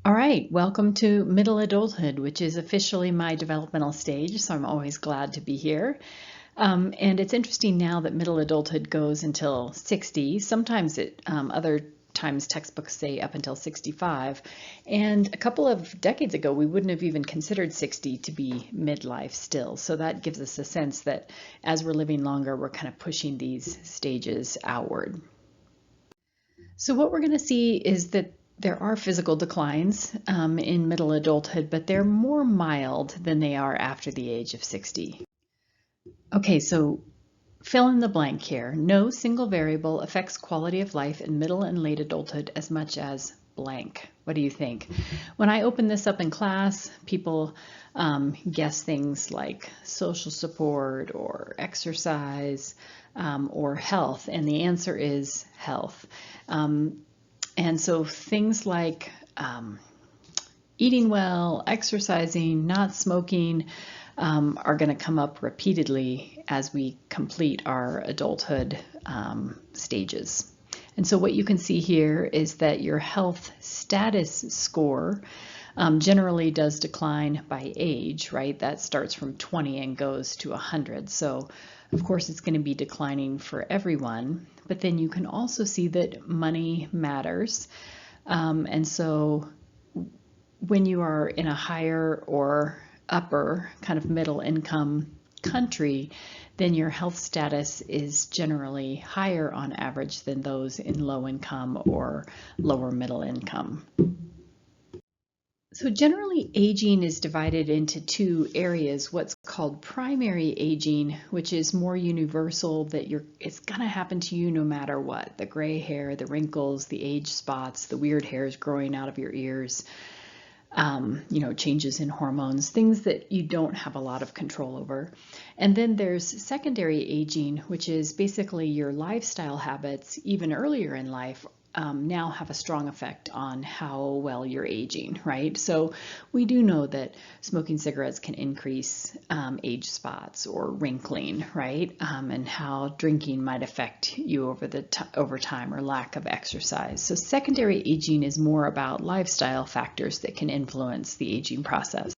All right, welcome to middle adulthood, which is officially my developmental stage, so I'm always glad to be here. And it's interesting now that middle adulthood goes until 60. Sometimes other times textbooks say up until 65. And a couple of decades ago, we wouldn't have even considered 60 to be midlife still. So that gives us a sense that as we're living longer, we're kind of pushing these stages outward. So what we're going to see is that there are physical declines in middle adulthood, but they're more mild than they are after the age of 60. Okay, so fill in the blank here. No single variable affects quality of life in middle and late adulthood as much as blank. What do you think? When I open this up in class, people guess things like social support or exercise or health, and the answer is health. And so things like eating well, exercising, not smoking are going to come up repeatedly as we complete our adulthood stages. And so what you can see here is that your health status score generally does decline by age, right? That starts from 20 and goes to 100. So of course it's going to be declining for everyone, but then you can also see that money matters. And so when you are in a higher or upper kind of middle income country, then your health status is generally higher on average than those in low income or lower middle income. So generally aging is divided into two areas, what's called primary aging, which is more universal, that it's gonna happen to you no matter what. The gray hair, the wrinkles, the age spots, the weird hairs growing out of your ears, changes in hormones, things that you don't have a lot of control over. And then there's secondary aging, which is basically your lifestyle habits, even earlier in life, now have a strong effect on how well you're aging, right? So we do know that smoking cigarettes can increase age spots or wrinkling, right? And how drinking might affect you over time, or lack of exercise. So secondary aging is more about lifestyle factors that can influence the aging process.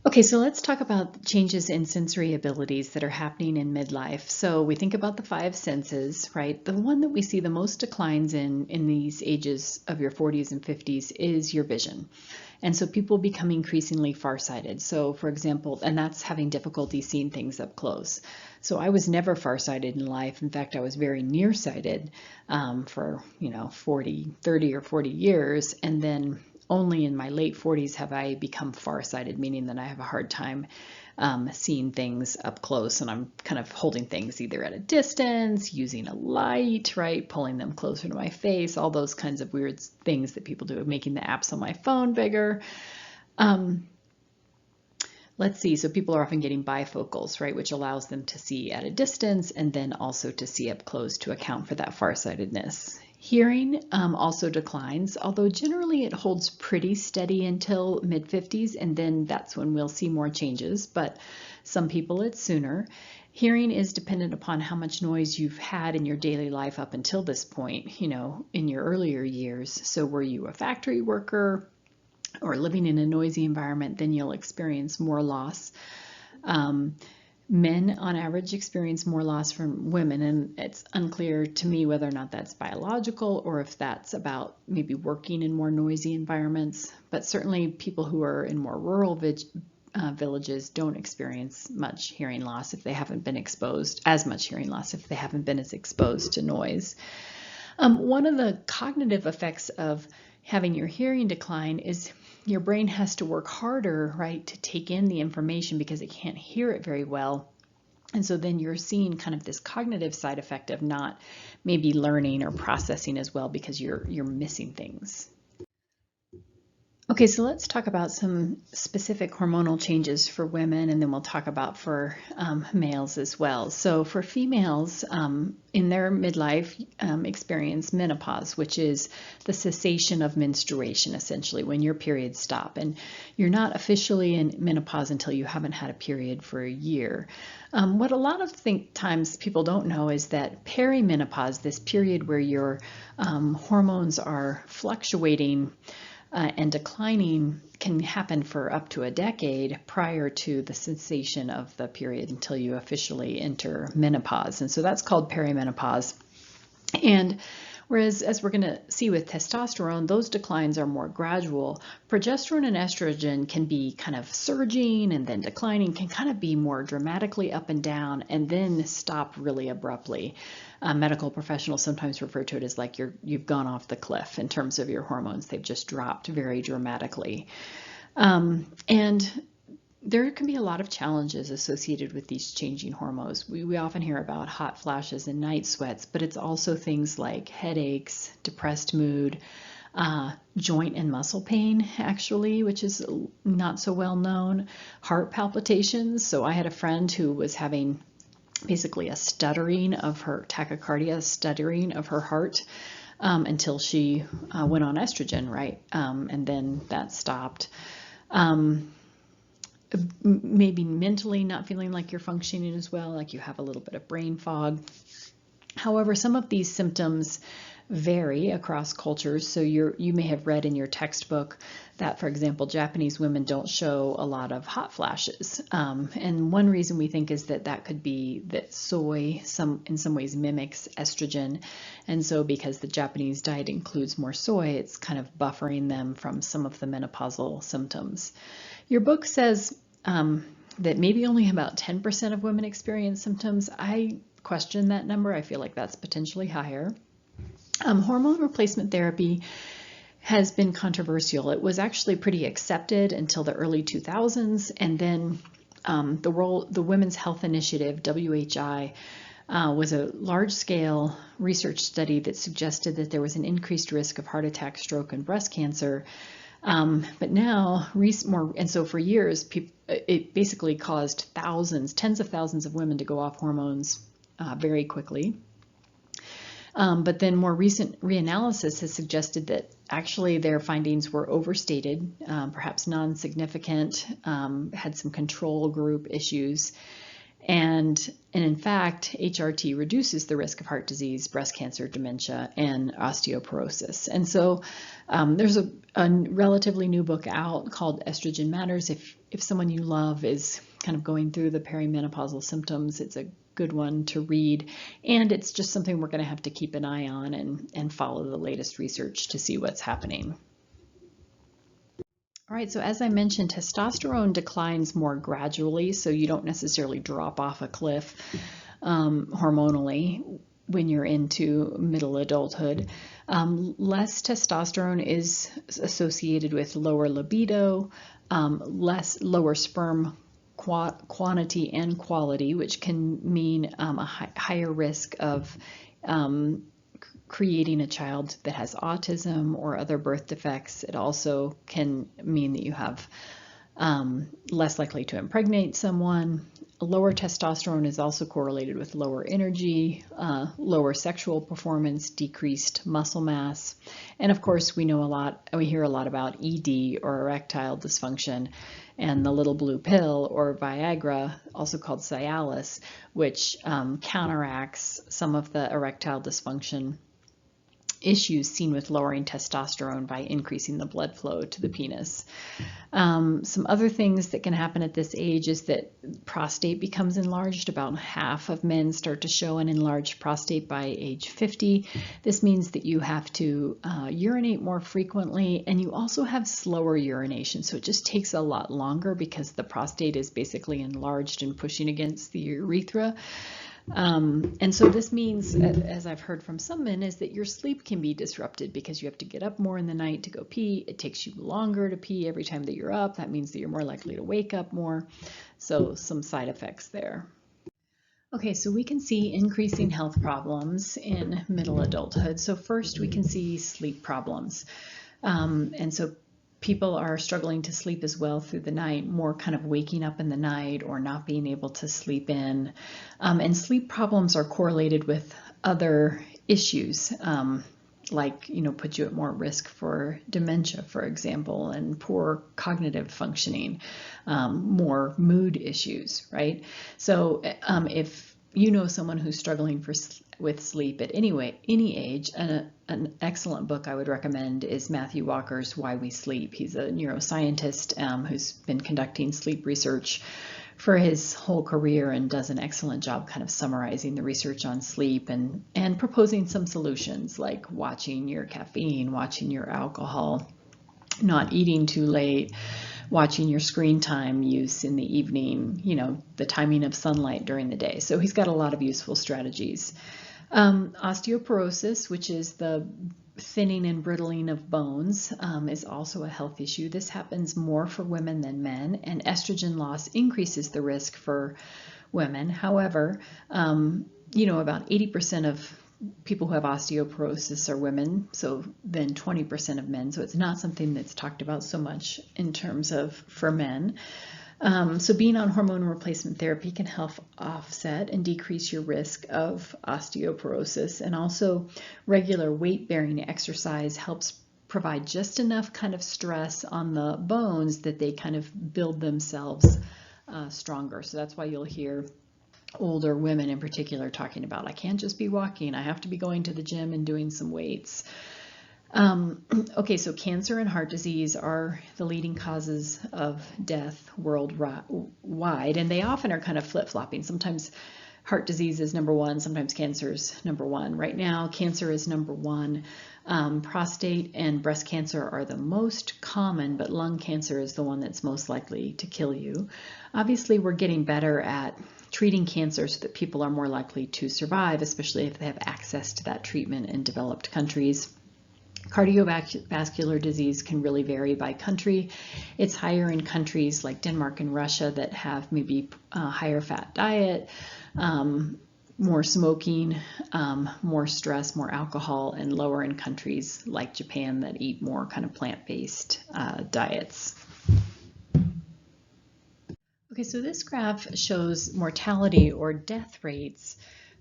Okay, so let's talk about changes in sensory abilities that are happening in midlife. So we think about the five senses, right? The one that we see the most declines in these ages of your 40s and 50s is your vision. And so people become increasingly farsighted. So for example, and that's having difficulty seeing things up close. So I was never farsighted in life. In fact, I was very nearsighted for 30 or 40 years. And then only in my late 40s have I become farsighted, meaning that I have a hard time seeing things up close, and I'm kind of holding things either at a distance, using a light, right, pulling them closer to my face, all those kinds of weird things that people do, making the apps on my phone bigger. Let's see, so people are often getting bifocals, right, which allows them to see at a distance and then also to see up close to account for that farsightedness. Hearing also declines, although generally it holds pretty steady until mid-50s, and then that's when we'll see more changes, but some people it's sooner. Hearing is dependent upon how much noise you've had in your daily life up until this point, in your earlier years. So were you a factory worker or living in a noisy environment, then you'll experience more loss. Men on average experience more loss from women, and it's unclear to me whether or not that's biological or if that's about maybe working in more noisy environments. But certainly people who are in more rural villages don't experience much hearing loss if they haven't been exposed, as much hearing loss if they haven't been as exposed to noise. One of the cognitive effects of having your hearing decline is your brain has to work harder, right, to take in the information because it can't hear it very well. And so then you're seeing kind of this cognitive side effect of not maybe learning or processing as well because you're missing things. Okay, so let's talk about some specific hormonal changes for women, and then we'll talk about for males as well. So for females, in their midlife experience menopause, which is the cessation of menstruation, essentially, when your periods stop. And you're not officially in menopause until you haven't had a period for a year. What a lot of times people don't know is that perimenopause, this period where your hormones are fluctuating and declining, can happen for up to a decade prior to the cessation of the period until you officially enter menopause. And so that's called perimenopause. And whereas, as we're going to see with testosterone, those declines are more gradual. Progesterone and estrogen can be kind of surging and then declining, can kind of be more dramatically up and down and then stop really abruptly. Medical professionals sometimes refer to it as like you've gone off the cliff in terms of your hormones. They've just dropped very dramatically. And there can be a lot of challenges associated with these changing hormones. We often hear about hot flashes and night sweats, but it's also things like headaches, depressed mood, joint and muscle pain, actually, which is not so well known, heart palpitations. So I had a friend who was having basically a stuttering of her tachycardia, stuttering of her heart, until she went on estrogen, right? And then that stopped. Maybe mentally not feeling like you're functioning as well, like you have a little bit of brain fog. However, some of these symptoms vary across cultures. So you may have read in your textbook that, for example, Japanese women don't show a lot of hot flashes. And one reason we think is that could be that soy in some ways mimics estrogen. And so because the Japanese diet includes more soy, it's kind of buffering them from some of the menopausal symptoms. Your book says that maybe only about 10% of women experience symptoms. I question that number. I feel like that's potentially higher. Hormone replacement therapy has been controversial. It was actually pretty accepted until the early 2000s, and then the Women's Health Initiative, WHI, was a large-scale research study that suggested that there was an increased risk of heart attack, stroke, and breast cancer. But now, and so for years, it basically caused tens of thousands of women to go off hormones very quickly. But then more recent reanalysis has suggested that actually their findings were overstated, perhaps non-significant, had some control group issues. And in fact, HRT reduces the risk of heart disease, breast cancer, dementia, and osteoporosis. And so there's a relatively new book out called Estrogen Matters. If someone you love is kind of going through the perimenopausal symptoms, it's a good one to read. And it's just something we're going to have to keep an eye on and follow the latest research to see what's happening. All right, so as I mentioned, testosterone declines more gradually, so you don't necessarily drop off a cliff hormonally when you're into middle adulthood. Less testosterone is associated with lower libido, lower sperm quantity and quality, which can mean a higher risk of creating a child that has autism or other birth defects. It also can mean that you have less likely to impregnate someone. Lower testosterone is also correlated with lower energy, lower sexual performance, decreased muscle mass. And of course, we hear a lot about ED or erectile dysfunction, and the little blue pill or Viagra, also called Cialis, which counteracts some of the erectile dysfunction issues seen with lowering testosterone by increasing the blood flow to the penis. Some other things that can happen at this age is that prostate becomes enlarged. About half of men start to show an enlarged prostate by age 50. This means that you have to urinate more frequently, and you also have slower urination. So it just takes a lot longer because the prostate is basically enlarged and pushing against the urethra. And so this means, as I've heard from some men, is that your sleep can be disrupted because you have to get up more in the night to go pee. It takes you longer to pee every time that you're up. That means that you're more likely to wake up more. So some side effects there. Okay, so we can see increasing health problems in middle adulthood. So first we can see sleep problems. And so people are struggling to sleep as well through the night, more kind of waking up in the night or not being able to sleep in. And sleep problems are correlated with other issues, like, put you at more risk for dementia, for example, and poor cognitive functioning, more mood issues, right? So if you know someone who's struggling with sleep at any age, an excellent book I would recommend is Matthew Walker's Why We Sleep. He's a neuroscientist who's been conducting sleep research for his whole career and does an excellent job kind of summarizing the research on sleep and proposing some solutions, like watching your caffeine, watching your alcohol, not eating too late, watching your screen time use in the evening, the timing of sunlight during the day. So he's got a lot of useful strategies. Osteoporosis, which is the thinning and brittling of bones, is also a health issue. This happens more for women than men, and estrogen loss increases the risk for women. However, about 80% of people who have osteoporosis are women, so then 20% of men. So it's not something that's talked about so much in terms of for men. So being on hormone replacement therapy can help offset and decrease your risk of osteoporosis, and also regular weight-bearing exercise helps provide just enough kind of stress on the bones that they kind of build themselves stronger. So that's why you'll hear older women in particular talking about, I can't just be walking, I have to be going to the gym and doing some weights. Okay, so cancer and heart disease are the leading causes of death worldwide, and they often are kind of flip-flopping. Sometimes heart disease is number one, sometimes cancer is number one. Right now, cancer is number one. Prostate and breast cancer are the most common, but lung cancer is the one that's most likely to kill you. Obviously, we're getting better at treating cancer so that people are more likely to survive, especially if they have access to that treatment in developed countries. Cardiovascular disease can really vary by country. It's higher in countries like Denmark and Russia that have maybe a higher fat diet, more smoking, more stress, more alcohol, and lower in countries like Japan that eat more kind of plant-based diets. Okay, so this graph shows mortality or death rates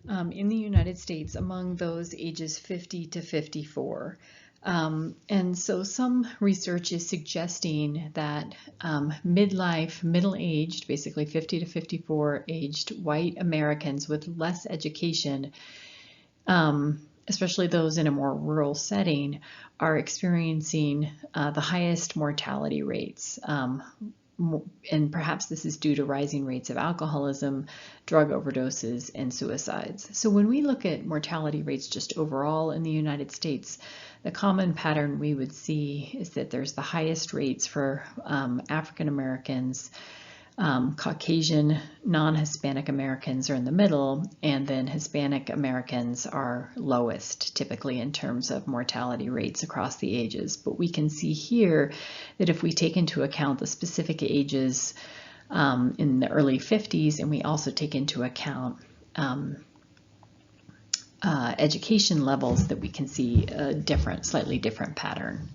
in the United States among those ages 50 to 54. And so some research is suggesting that midlife, middle-aged, basically 50 to 54 aged white Americans with less education, especially those in a more rural setting, are experiencing the highest mortality rates. And perhaps this is due to rising rates of alcoholism, drug overdoses, and suicides. So when we look at mortality rates just overall in the United States, the common pattern we would see is that there's the highest rates for African Americans, Caucasian, non-Hispanic Americans are in the middle, and then Hispanic Americans are lowest typically in terms of mortality rates across the ages. But we can see here that if we take into account the specific ages in the early 50s, and we also take into account education levels, that we can see a slightly different pattern.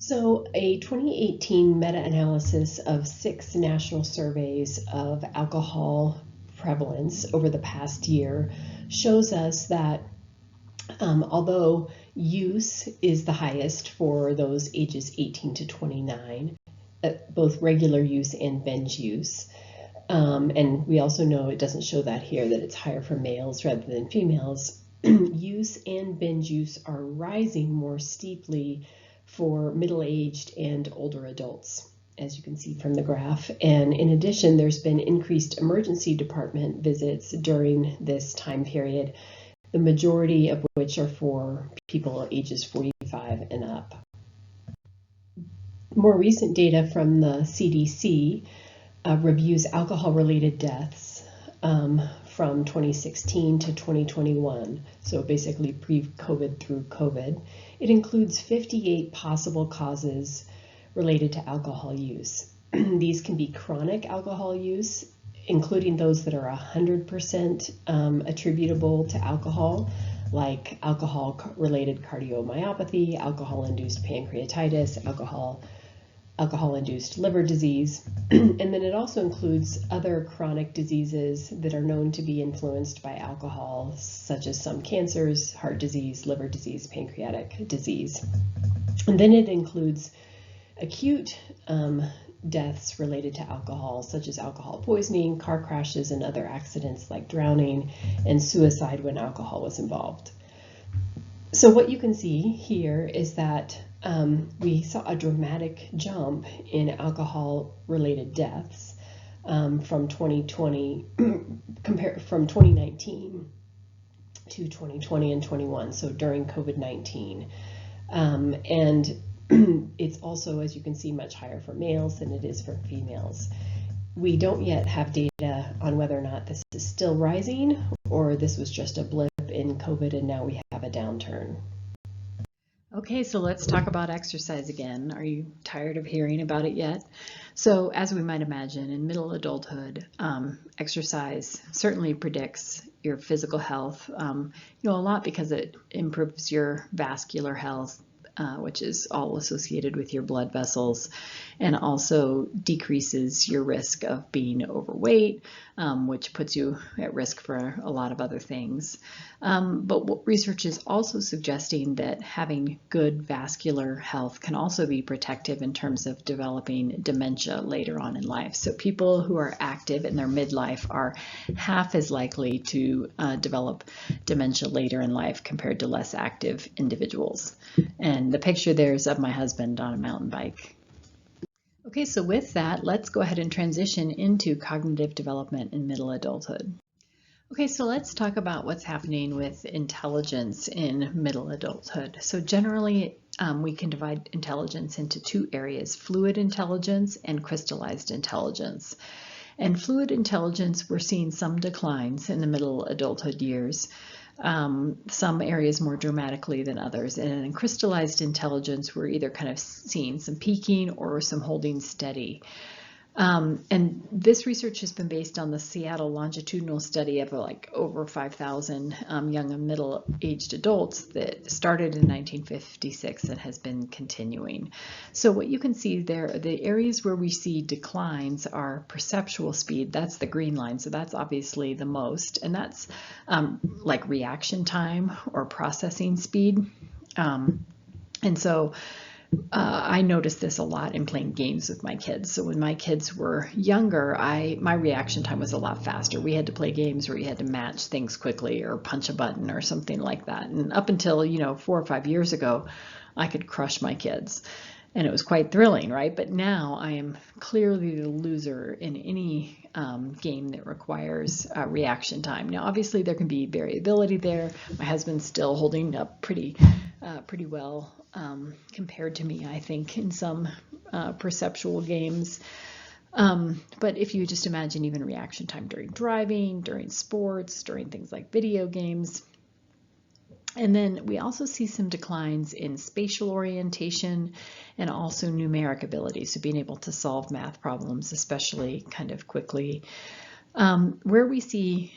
So a 2018 meta-analysis of 6 national surveys of alcohol prevalence over the past year shows us that although use is the highest for those ages 18 to 29, both regular use and binge use, and we also know it doesn't show that here, that it's higher for males rather than females, use and binge use are rising more steeply for middle-aged and older adults, as you can see from the graph. And in addition, there's been increased emergency department visits during this time period, the majority of which are for people ages 45 and up. More recent data from the CDC reviews alcohol-related deaths from 2016 to 2021, so basically pre-COVID through COVID. It includes 58 possible causes related to alcohol use. These can be chronic alcohol use, including those that are 100% attributable to alcohol, like alcohol-related cardiomyopathy, alcohol-induced pancreatitis, alcohol-induced liver disease, and then it also includes other chronic diseases that are known to be influenced by alcohol, such as some cancers, heart disease, liver disease, pancreatic disease. And then it includes acute deaths related to alcohol, such as alcohol poisoning, car crashes, and other accidents like drowning, and suicide when alcohol was involved. So what you can see here is that we saw a dramatic jump in alcohol-related deaths from 2019 to 2020 and 21, so during COVID-19. And it's also, as you can see, much higher for males than it is for females. We don't yet have data on whether or not this is still rising or this was just a blip in COVID and now we have a downturn. Okay, so let's talk about exercise again. Are you tired of hearing about it yet? So as we might imagine, in middle adulthood, exercise certainly predicts your physical health, a lot because it improves your vascular health, which is all associated with your blood vessels, and also decreases your risk of being overweight, which puts you at risk for a lot of other things. But what research is also suggesting that having good vascular health can also be protective in terms of developing dementia later on in life. So people who are active in their midlife are half as likely to develop dementia later in life compared to less active individuals. And the picture there is of my husband on a mountain bike. Okay, so with that, let's go ahead and transition into cognitive development in middle adulthood. Okay, so let's talk about what's happening with intelligence in middle adulthood. So generally, we can divide intelligence into two areas, fluid intelligence and crystallized intelligence. And fluid intelligence, we're seeing some declines in the middle adulthood years. Some areas more dramatically than others. And in crystallized intelligence, we're either kind of seeing some peaking or some holding steady. And this research has been based on the Seattle longitudinal study of over 5,000 young and middle-aged adults that started in 1956 and has been continuing. So what you can see there, the areas where we see declines are perceptual speed. That's the green line, so that's obviously the most, and that's like reaction time or processing speed. And so I noticed this a lot in playing games with my kids. So when my kids were younger, my reaction time was a lot faster. We had to play games where you had to match things quickly or punch a button or something like that. And up until 4 or 5 years ago, I could crush my kids. And it was quite thrilling, right? But now I am clearly the loser in any game that requires reaction time. Now, obviously, there can be variability there. My husband's still holding up pretty well compared to me, I think, in some perceptual games. But if you just imagine even reaction time during driving, during sports, during things like video games. And then we also see some declines in spatial orientation and also numeric ability, so being able to solve math problems, especially kind of quickly. Where we see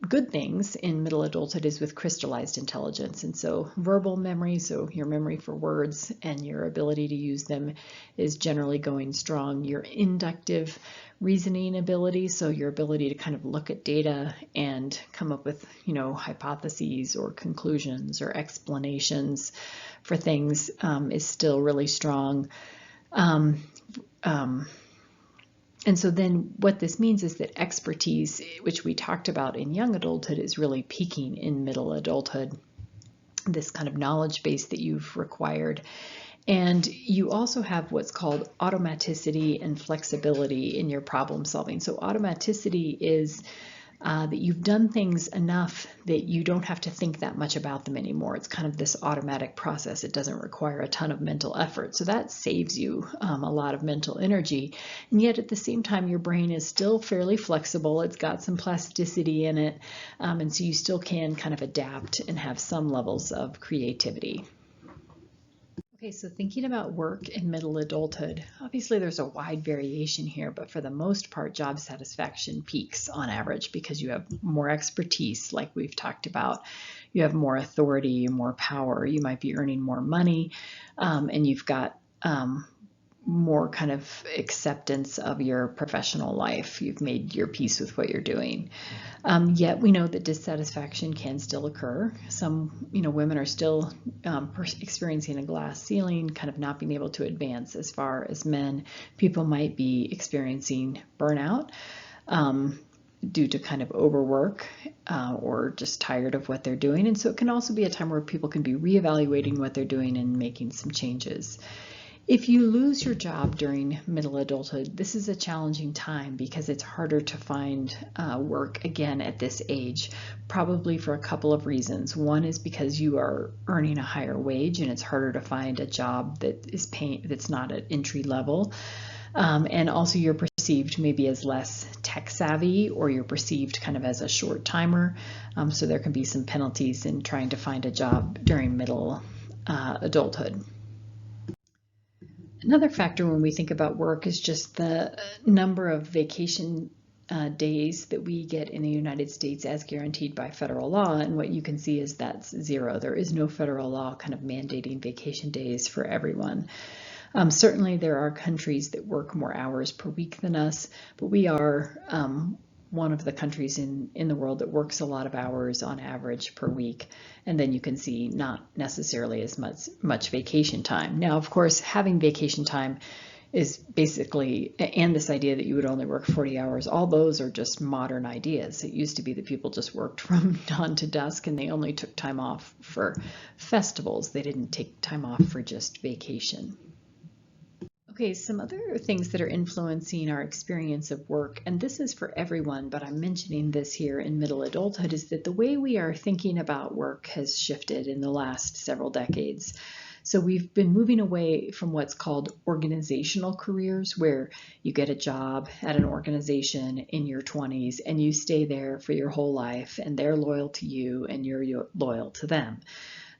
good things in middle adulthood is with crystallized intelligence. And so verbal memory, so your memory for words and your ability to use them, is generally going strong. Your inductive reasoning ability, so your ability to kind of look at data and come up with, hypotheses or conclusions or explanations for things, is still really strong. And so then what this means is that expertise, which we talked about in young adulthood, is really peaking in middle adulthood, this kind of knowledge base that you've required. And you also have what's called automaticity and flexibility in your problem solving. So automaticity is that you've done things enough that you don't have to think that much about them anymore. It's kind of this automatic process. It doesn't require a ton of mental effort. So that saves you a lot of mental energy. And yet at the same time, your brain is still fairly flexible. It's got some plasticity in it. And so you still can kind of adapt and have some levels of creativity. Okay, so thinking about work in middle adulthood, obviously there's a wide variation here, but for the most part, job satisfaction peaks on average because you have more expertise, like we've talked about. You have more authority, more power. You might be earning more money, and you've got more kind of acceptance of your professional life. You've made your peace with what you're doing. Yet we know that dissatisfaction can still occur. Some, women are still experiencing a glass ceiling, kind of not being able to advance as far as men. People might be experiencing burnout due to kind of overwork or just tired of what they're doing. And so it can also be a time where people can be reevaluating what they're doing and making some changes. If you lose your job during middle adulthood, this is a challenging time because it's harder to find work again at this age, probably for a couple of reasons. One is because you are earning a higher wage and it's harder to find a job that is that's not at entry level. And also you're perceived maybe as less tech savvy, or you're perceived kind of as a short timer. So there can be some penalties in trying to find a job during middle adulthood. Another factor when we think about work is just the number of vacation days that we get in the United States as guaranteed by federal law. And what you can see is that's zero. There is no federal law kind of mandating vacation days for everyone. Certainly there are countries that work more hours per week than us, but we are one of the countries in the world that works a lot of hours on average per week. And then you can see not necessarily as much vacation time. Now, of course, having vacation time is basically, and this idea that you would only work 40 hours, all those are just modern ideas. It used to be that people just worked from dawn to dusk and they only took time off for festivals. They didn't take time off for just vacation. Okay, some other things that are influencing our experience of work, and this is for everyone, but I'm mentioning this here in middle adulthood, is that the way we are thinking about work has shifted in the last several decades. So we've been moving away from what's called organizational careers, where you get a job at an organization in your 20s and you stay there for your whole life, and they're loyal to you and you're loyal to them.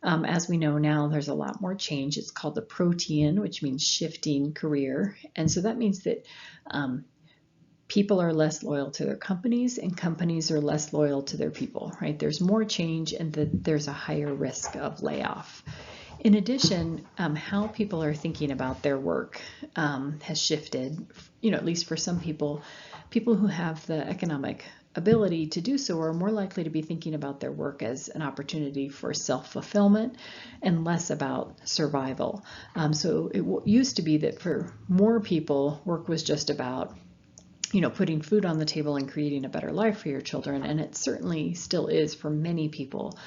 As we know now, there's a lot more change. It's called the protean, which means shifting career. And so that means that people are less loyal to their companies and companies are less loyal to their people, right? There's more change and there's a higher risk of layoff. In addition, how people are thinking about their work has shifted, at least for some people. People who have the economic ability to do so are more likely to be thinking about their work as an opportunity for self-fulfillment and less about survival. So it used to be that for more people, work was just about putting food on the table and creating a better life for your children, and it certainly still is for many people.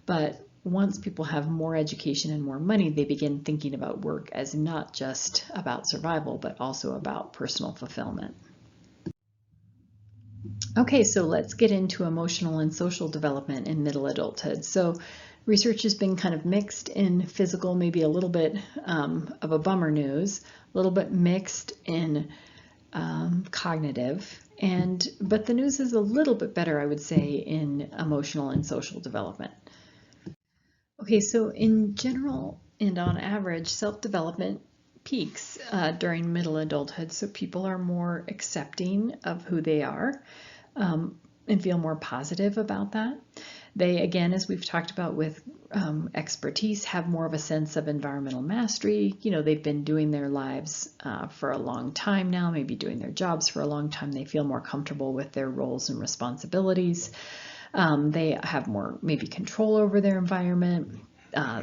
But once people have more education and more money, they begin thinking about work as not just about survival, but also about personal fulfillment. Okay, so let's get into emotional and social development in middle adulthood. So research has been kind of mixed in physical, maybe a little bit of a bummer news, a little bit mixed in cognitive, but the news is a little bit better, I would say, in emotional and social development. Okay, so in general and on average, self-development peaks during middle adulthood, so people are more accepting of who they are. and feel more positive about that. They, again, as we've talked about with expertise, have more of a sense of environmental mastery. They've been doing their lives for a long time now, maybe doing their jobs for a long time. They feel more comfortable with their roles and responsibilities. They have more maybe control over their environment.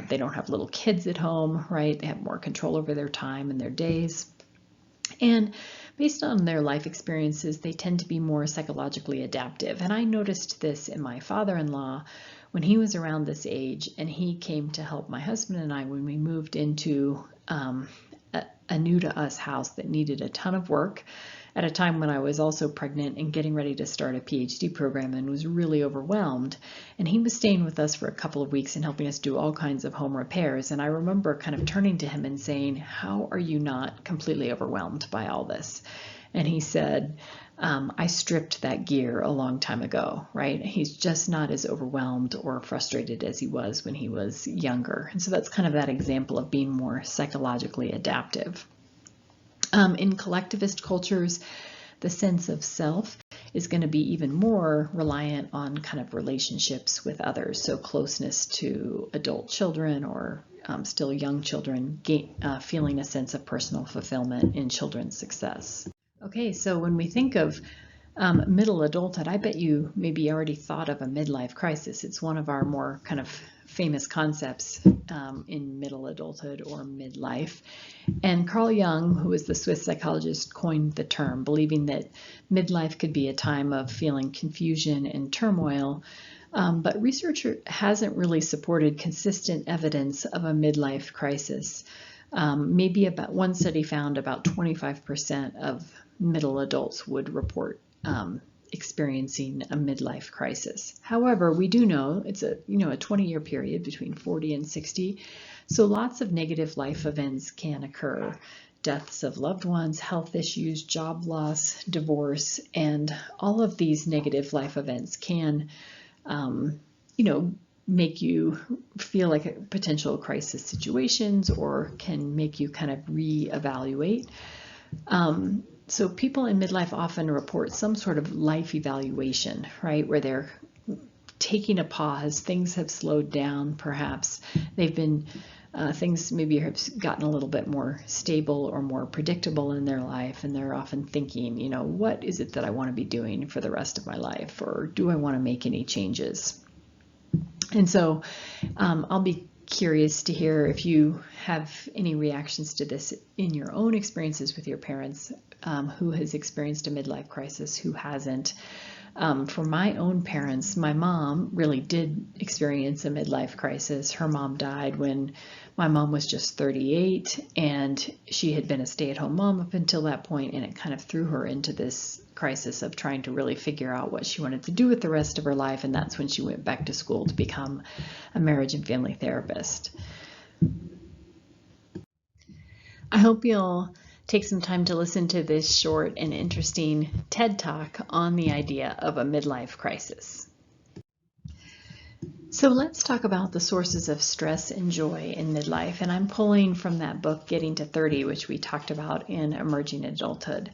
They don't have little kids at home, right? They have more control over their time and their days. And based on their life experiences, they tend to be more psychologically adaptive. And I noticed this in my father-in-law when he was around this age, and he came to help my husband and I when we moved into a new to us house that needed a ton of work at a time when I was also pregnant and getting ready to start a PhD program and was really overwhelmed. And he was staying with us for a couple of weeks and helping us do all kinds of home repairs. And I remember kind of turning to him and saying, "How are you not completely overwhelmed by all this?" And he said, "I stripped that gear a long time ago," right? He's just not as overwhelmed or frustrated as he was when he was younger. And so that's kind of that example of being more psychologically adaptive. In collectivist cultures, the sense of self is going to be even more reliant on kind of relationships with others. So closeness to adult children or still young children, feeling a sense of personal fulfillment in children's success. Okay, so when we think of middle adulthood, I bet you maybe already thought of a midlife crisis. It's one of our more kind of famous concepts in middle adulthood or midlife. And Carl Jung, who was the Swiss psychologist, coined the term, believing that midlife could be a time of feeling confusion and turmoil. But research hasn't really supported consistent evidence of a midlife crisis. Maybe about one study found about 25% of middle adults would report experiencing a midlife crisis. However, we do know it's a 20-year period between 40 and 60, so lots of negative life events can occur. Deaths of loved ones, health issues, job loss, divorce, and all of these negative life events can make you feel like a potential crisis situations or can make you kind of reevaluate. So people in midlife often report some sort of life evaluation, right, where they're taking a pause, things have slowed down, perhaps they've been, things maybe have gotten a little bit more stable or more predictable in their life, and they're often thinking, what is it that I want to be doing for the rest of my life, or do I want to make any changes? And so I'll be curious to hear if you have any reactions to this in your own experiences with your parents, who has experienced a midlife crisis, who hasn't. For my own parents, my mom really did experience a midlife crisis. Her mom died when my mom was just 38, and she had been a stay-at-home mom up until that point, and it kind of threw her into this crisis of trying to really figure out what she wanted to do with the rest of her life, and that's when she went back to school to become a marriage and family therapist. I hope you'll take some time to listen to this short and interesting TED Talk on the idea of a midlife crisis. So let's talk about the sources of stress and joy in midlife, and I'm pulling from that book, Getting to 30, which we talked about in Emerging Adulthood.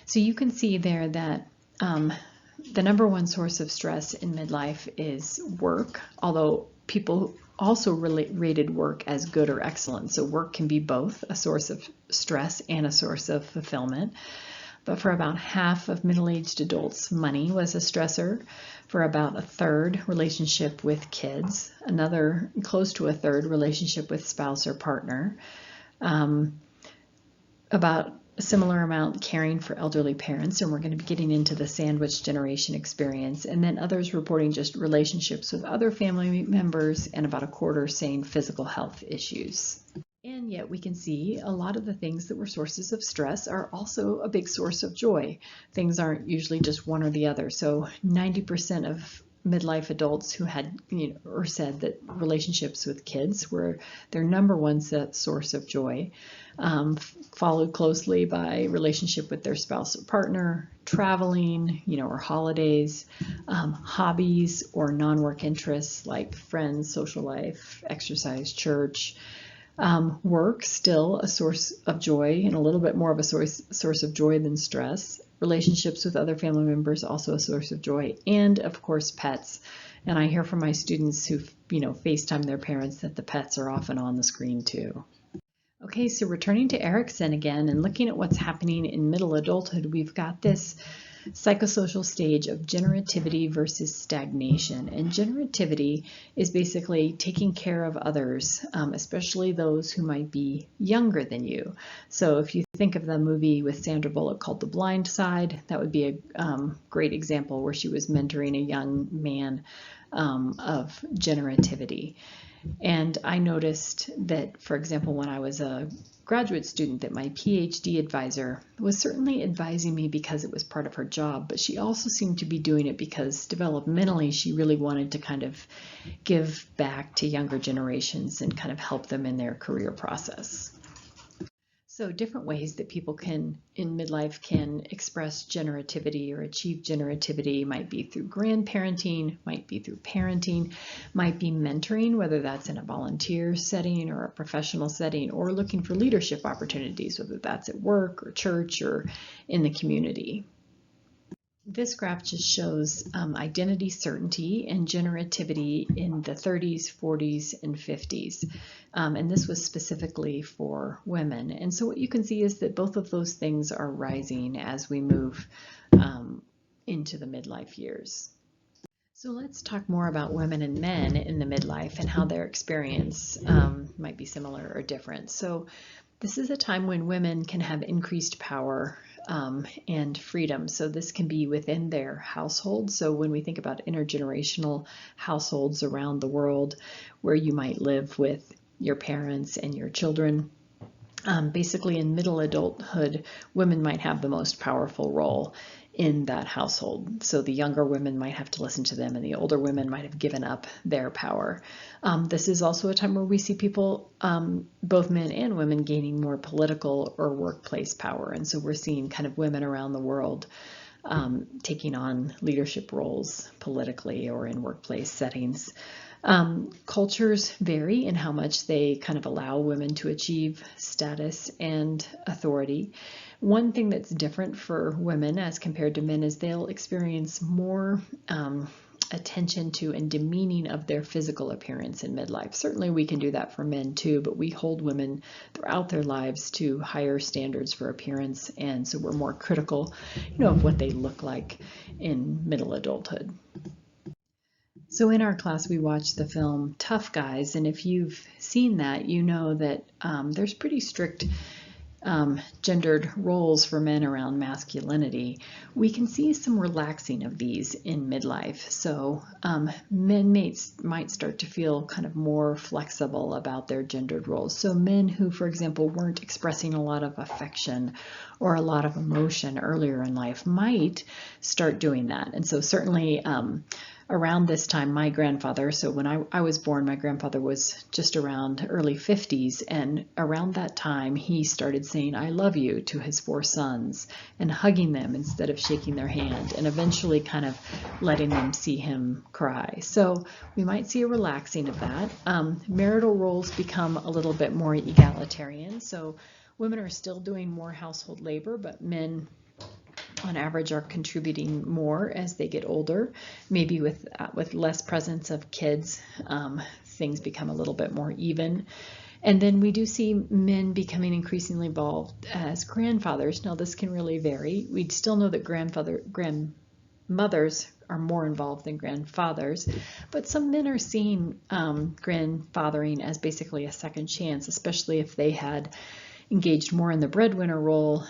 So you can see there that the number one source of stress in midlife is work, although people also rated work as good or excellent. So work can be both a source of stress and a source of fulfillment. But for about half of middle-aged adults, money was a stressor. For about a third, relationship with kids. Another, close to a third, relationship with spouse or partner. About a similar amount caring for elderly parents, and we're going to be getting into the sandwich generation experience, and then others reporting just relationships with other family members, and about a quarter saying physical health issues. And yet we can see a lot of the things that were sources of stress are also a big source of joy. Things aren't usually just one or the other. So 90% of midlife adults who had, or said that relationships with kids were their number one source of joy, followed closely by relationship with their spouse or partner, traveling, or holidays, hobbies or non-work interests like friends, social life, exercise, church. Work, still a source of joy and a little bit more of a source of joy than stress. relationships with other family members, also a source of joy, and of course pets. And I hear from my students who FaceTime their parents that the pets are often on the screen too. Okay, so returning to Erikson again and looking at what's happening in middle adulthood, we've got this psychosocial stage of generativity versus stagnation. And generativity is basically taking care of others, especially those who might be younger than you. So if you think of the movie with Sandra Bullock called The Blind Side, that would be a great example where she was mentoring a young man of generativity. And I noticed that, for example, when I was a graduate student, that my PhD advisor was certainly advising me because it was part of her job, but she also seemed to be doing it because developmentally she really wanted to kind of give back to younger generations and kind of help them in their career process. So different ways that people in midlife can express generativity or achieve generativity might be through grandparenting, might be through parenting, might be mentoring, whether that's in a volunteer setting or a professional setting, or looking for leadership opportunities, whether that's at work or church or in the community. This graph just shows identity certainty and generativity in the 30s, 40s, and 50s. And this was specifically for women. And so what you can see is that both of those things are rising as we move into the midlife years. So let's talk more about women and men in the midlife and how their experience might be similar or different. So this is a time when women can have increased power and freedom. So this can be within their household. So when we think about intergenerational households around the world where you might live with your parents and your children, basically in middle adulthood, women might have the most powerful role in that household. So the younger women might have to listen to them and the older women might have given up their power. This is also a time where we see people, both men and women, gaining more political or workplace power. And so we're seeing kind of women around the world taking on leadership roles politically or in workplace settings. Cultures vary in how much they kind of allow women to achieve status and authority. One thing that's different for women as compared to men is they'll experience more attention to and demeaning of their physical appearance in midlife. Certainly we can do that for men too, but we hold women throughout their lives to higher standards for appearance, and so we're more critical, of what they look like in middle adulthood. So in our class, we watched the film Tough Guys, and if you've seen that, you know that there's pretty strict gendered roles for men around masculinity. We can see some relaxing of these in midlife. So men might start to feel kind of more flexible about their gendered roles. So men who, for example, weren't expressing a lot of affection or a lot of emotion earlier in life might start doing that. And so certainly around this time, my grandfather, so when I was born, my grandfather was just around early 50s, and around that time he started saying "I love you" to his 4 sons and hugging them instead of shaking their hand, and eventually kind of letting them see him cry. So we might see a relaxing of that. Marital roles become a little bit more egalitarian, so women are still doing more household labor, but men on average are contributing more as they get older. Maybe with less presence of kids, things become a little bit more even. And then we do see men becoming increasingly involved as grandfathers. Now this can really vary. We still know that grandmothers are more involved than grandfathers, but some men are seeing grandfathering as basically a second chance, especially if they had engaged more in the breadwinner role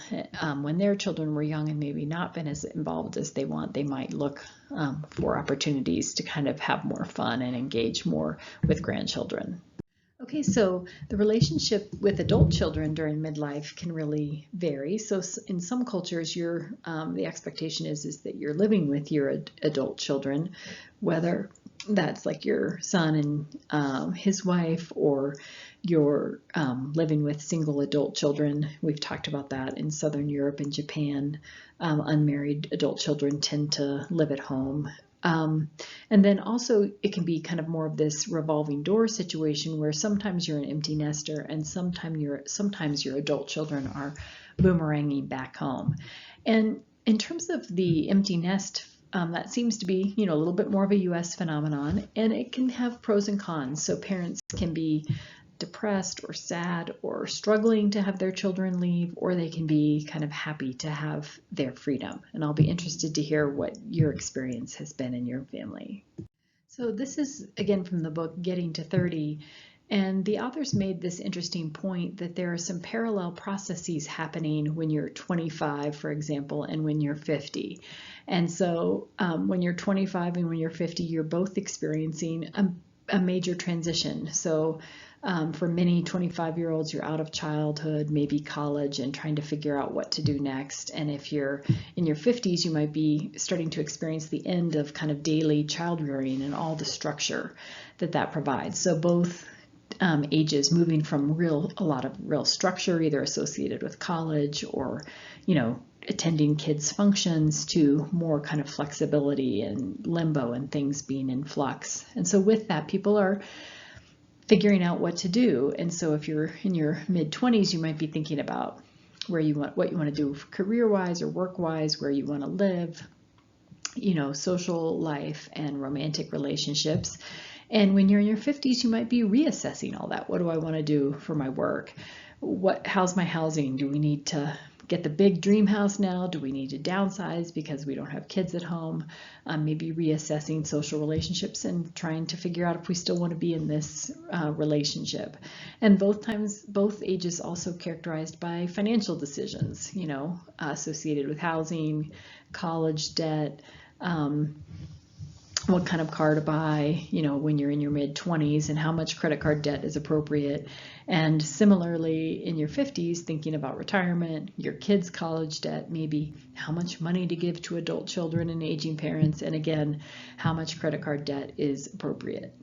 when their children were young and maybe not been as involved as they want. They might look for opportunities to kind of have more fun and engage more with grandchildren. Okay, so the relationship with adult children during midlife can really vary. So in some cultures, the expectation is that you're living with your adult children, whether that's like your son and his wife, or you're living with single adult children. We've talked about that in Southern Europe and Japan. Unmarried adult children tend to live at home. And then also it can be kind of more of this revolving door situation where sometimes you're an empty nester and sometimes your adult children are boomeranging back home. And In terms of the empty nest, that seems to be, a little bit more of a US phenomenon, and it can have pros and cons. So parents can be depressed or sad or struggling to have their children leave, or they can be kind of happy to have their freedom. And I'll be interested to hear what your experience has been in your family. So this is, again, from the book Getting to 30. And the authors made this interesting point that there are some parallel processes happening when you're 25, for example, and when you're 50. And so when you're 25 and when you're 50, you're both experiencing a major transition. So for many 25-year-olds, you're out of childhood, maybe college, and trying to figure out what to do next. And if you're in your 50s, you might be starting to experience the end of kind of daily child rearing and all the structure that provides. So both ages moving from a lot of real structure, either associated with college or, attending kids' functions, to more kind of flexibility and limbo and things being in flux. And so with that, people are figuring out what to do. And so if you're in your mid-20s, you might be thinking about what you want to do career-wise or work-wise, where you want to live, social life and romantic relationships. And when you're in your 50s, you might be reassessing all that. What do I want to do for my work? How's my housing? Do we need to get the big dream house now? Do we need to downsize because we don't have kids at home? Maybe reassessing social relationships and trying to figure out if we still want to be in this relationship. And both ages also characterized by financial decisions, associated with housing, college debt, what kind of car to buy, when you're in your mid-20s, and how much credit card debt is appropriate. And similarly, in your 50s, thinking about retirement, your kids' college debt, maybe how much money to give to adult children and aging parents, and again, how much credit card debt is appropriate.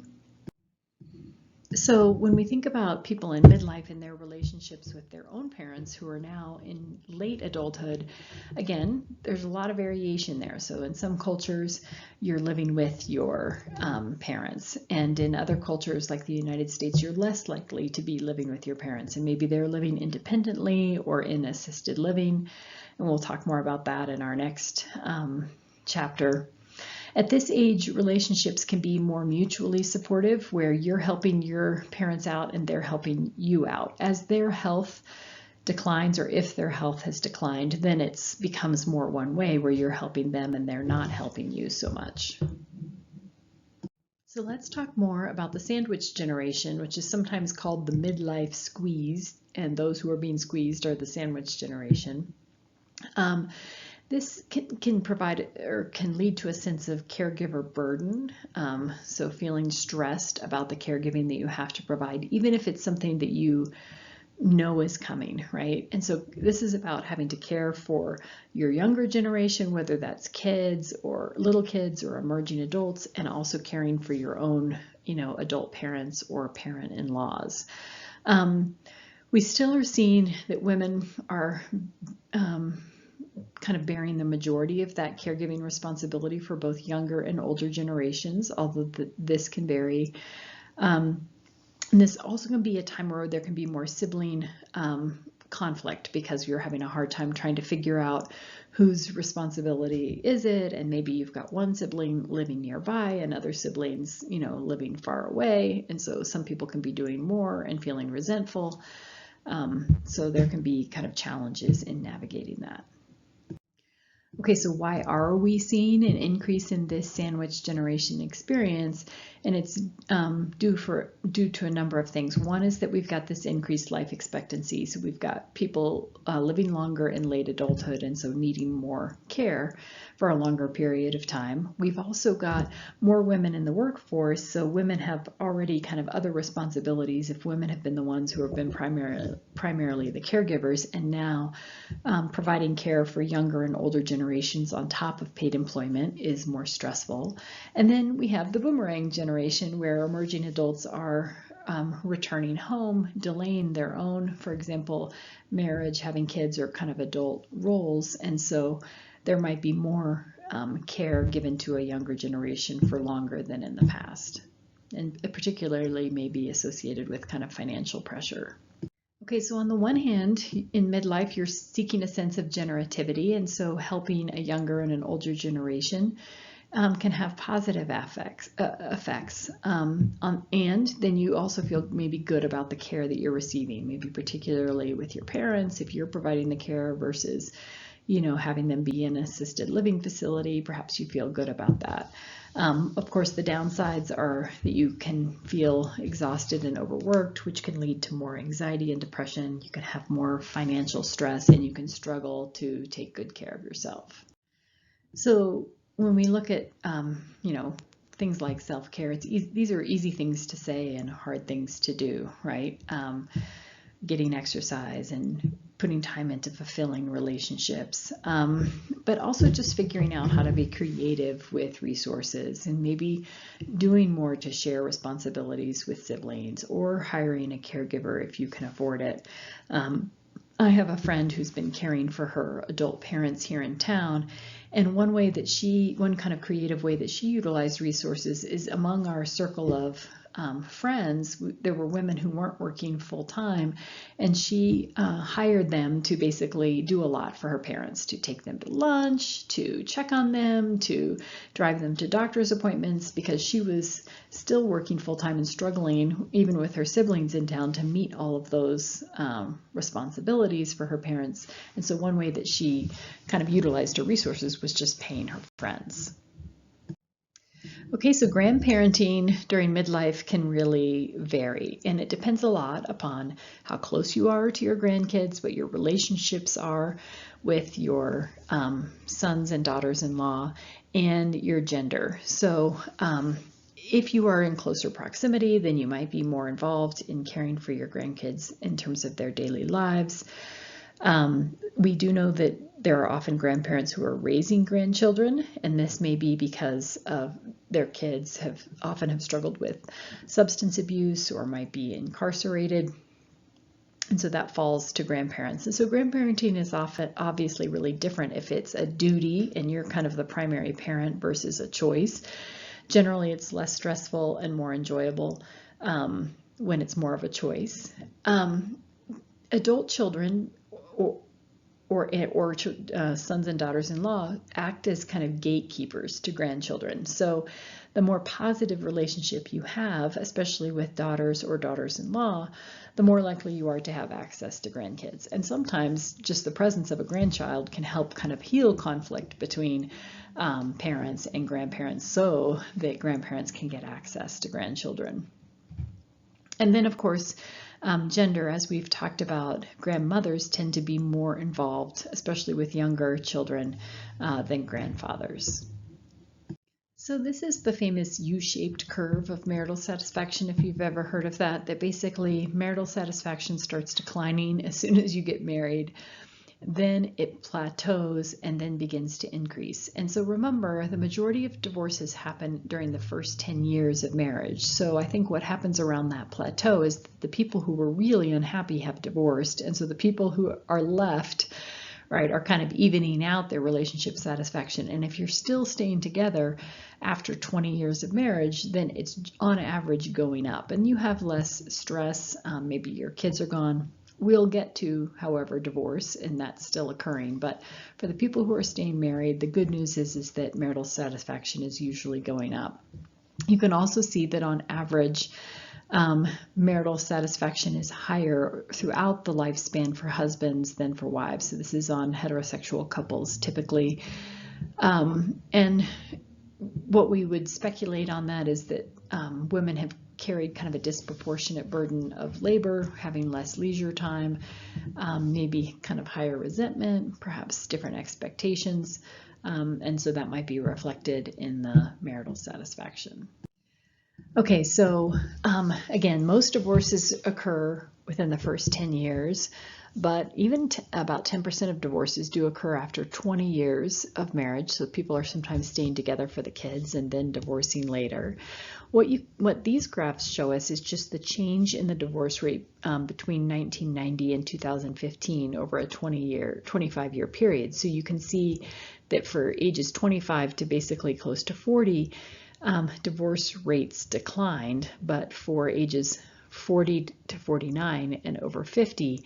So when we think about people in midlife and their relationships with their own parents who are now in late adulthood, again, there's a lot of variation there. So in some cultures, you're living with your parents. And in other cultures, like the United States, you're less likely to be living with your parents. And maybe they're living independently or in assisted living. And we'll talk more about that in our next chapter. At this age, relationships can be more mutually supportive, where you're helping your parents out and they're helping you out. As their health declines, or if their health has declined, then it becomes more one way, where you're helping them and they're not helping you so much. So let's talk more about the sandwich generation, which is sometimes called the midlife squeeze, and those who are being squeezed are the sandwich generation. This can provide or can lead to a sense of caregiver burden, so feeling stressed about the caregiving that you have to provide, even if it's something that you know is coming, right? And so this is about having to care for your younger generation, whether that's kids or little kids or emerging adults, and also caring for your own, adult parents or parent-in-laws. We still are seeing that women are kind of bearing the majority of that caregiving responsibility for both younger and older generations, although this can vary. And this also can be a time where there can be more sibling conflict, because you're having a hard time trying to figure out whose responsibility is it, and maybe you've got one sibling living nearby and other siblings, living far away, and so some people can be doing more and feeling resentful. So there can be kind of challenges in navigating that. Okay, so why are we seeing an increase in this sandwich generation experience? And it's due to a number of things. One is that we've got this increased life expectancy. So we've got people living longer in late adulthood, and so needing more care for a longer period of time. We've also got more women in the workforce, so women have already kind of other responsibilities if women have been the ones who have been primarily the caregivers, and now providing care for younger and older generations on top of paid employment is more stressful. And then we have the boomerang generation, where emerging adults are returning home, delaying their own, for example, marriage, having kids, or kind of adult roles. And so there might be more care given to a younger generation for longer than in the past, and particularly may be associated with kind of financial pressure. Okay, so on the one hand, in midlife, you're seeking a sense of generativity, and so helping a younger and an older generation can have positive effects. And then you also feel maybe good about the care that you're receiving, maybe particularly with your parents, if you're providing the care versus, having them be in an assisted living facility. Perhaps you feel good about that. Of course, the downsides are that you can feel exhausted and overworked, which can lead to more anxiety and depression. You can have more financial stress, and you can struggle to take good care of yourself. So when we look at, things like self-care, these are easy things to say and hard things to do, right? Getting exercise and putting time into fulfilling relationships, but also just figuring out how to be creative with resources and maybe doing more to share responsibilities with siblings or hiring a caregiver if you can afford it. I have a friend who's been caring for her adult parents here in town, and one kind of creative way that she utilized resources is among our circle of friends. There were women who weren't working full time, and she hired them to basically do a lot for her parents, to take them to lunch, to check on them, to drive them to doctor's appointments, because she was still working full time and struggling, even with her siblings in town, to meet all of those responsibilities for her parents. And so one way that she kind of utilized her resources was just paying her friends. Okay, so grandparenting during midlife can really vary, and it depends a lot upon how close you are to your grandkids, what your relationships are with your sons and daughters-in-law, and your gender. So if you are in closer proximity, then you might be more involved in caring for your grandkids in terms of their daily lives. We do know that there are often grandparents who are raising grandchildren, and this may be because of their kids often have struggled with substance abuse or might be incarcerated. And so that falls to grandparents. And so grandparenting is often obviously really different if it's a duty and you're kind of the primary parent versus a choice. Generally, it's less stressful and more enjoyable when it's more of a choice. Adult children or sons and daughters-in-law act as kind of gatekeepers to grandchildren. So the more positive relationship you have, especially with daughters or daughters-in-law, the more likely you are to have access to grandkids. And sometimes just the presence of a grandchild can help kind of heal conflict between parents and grandparents so that grandparents can get access to grandchildren. And then, of course, gender, as we've talked about, grandmothers tend to be more involved, especially with younger children, than grandfathers. So this is the famous U-shaped curve of marital satisfaction, if you've ever heard of that, that basically marital satisfaction starts declining as soon as you get married. Then it plateaus and then begins to increase. And so remember, the majority of divorces happen during the first 10 years of marriage. So I think what happens around that plateau is the people who were really unhappy have divorced. And so the people who are left, right, are kind of evening out their relationship satisfaction. And if you're still staying together after 20 years of marriage, then it's on average going up and you have less stress. Maybe your kids are gone. We'll get to, however, divorce, and that's still occurring. But for the people who are staying married, the good news is that marital satisfaction is usually going up. You can also see that on average, marital satisfaction is higher throughout the lifespan for husbands than for wives. So this is on heterosexual couples typically. And what we would speculate on that is that women have carried kind of a disproportionate burden of labor, having less leisure time, maybe kind of higher resentment, perhaps different expectations, and so that might be reflected in the marital satisfaction. Okay, so again, most divorces occur within the first 10 years, but even about 10% of divorces do occur after 20 years of marriage, so people are sometimes staying together for the kids and then divorcing later. What these graphs show us is just the change in the divorce rate between 1990 and 2015 over a 25-year period. So you can see that for ages 25 to basically close to 40, divorce rates declined, but for ages 40 to 49 and over 50,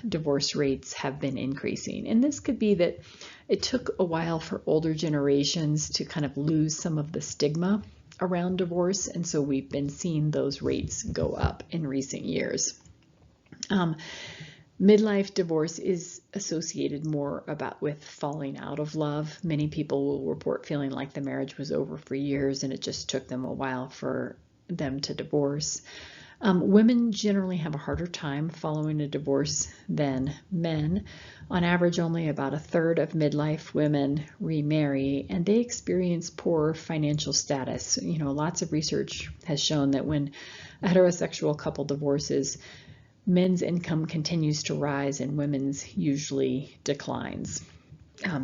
divorce rates have been increasing. And this could be that it took a while for older generations to kind of lose some of the stigma around divorce, and so we've been seeing those rates go up in recent years. Midlife divorce is associated more with falling out of love. Many people will report feeling like the marriage was over for years and it just took them a while for them to divorce. Women generally have a harder time following a divorce than men. On average, only about a third of midlife women remarry, and they experience poor financial status. Lots of research has shown that when a heterosexual couple divorces, men's income continues to rise and women's usually declines.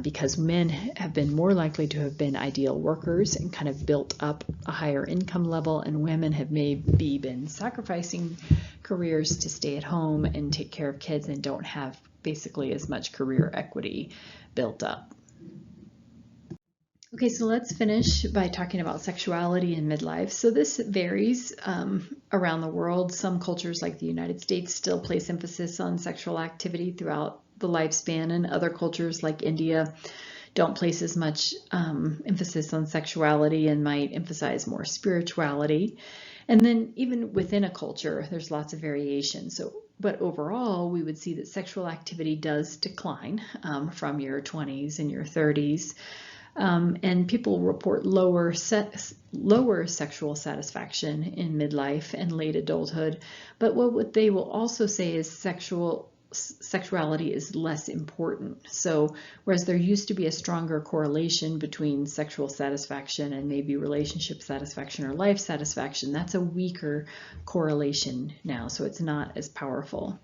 Because men have been more likely to have been ideal workers and kind of built up a higher income level, and women have maybe been sacrificing careers to stay at home and take care of kids and don't have basically as much career equity built up. Okay, so let's finish by talking about sexuality in midlife. So this varies around the world. Some cultures like the United States still place emphasis on sexual activity throughout the lifespan, and other cultures like India don't place as much emphasis on sexuality and might emphasize more spirituality. And then even within a culture, there's lots of variation. But overall, we would see that sexual activity does decline from your 20s and your 30s. And people report lower sexual satisfaction in midlife and late adulthood. But what they will also say is sexuality is less important. So whereas there used to be a stronger correlation between sexual satisfaction and maybe relationship satisfaction or life satisfaction, that's a weaker correlation now, so it's not as powerful.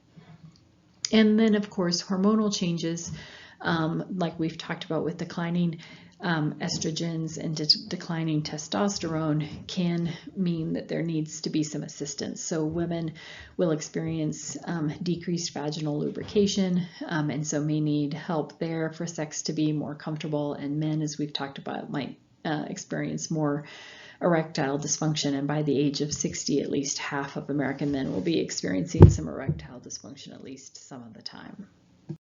And then of course hormonal changes, like we've talked about with declining estrogens and declining testosterone, can mean that there needs to be some assistance. So women will experience decreased vaginal lubrication, and so may need help there for sex to be more comfortable. And men, as we've talked about, might experience more erectile dysfunction, and by the age of 60, at least half of American men will be experiencing some erectile dysfunction at least some of the time.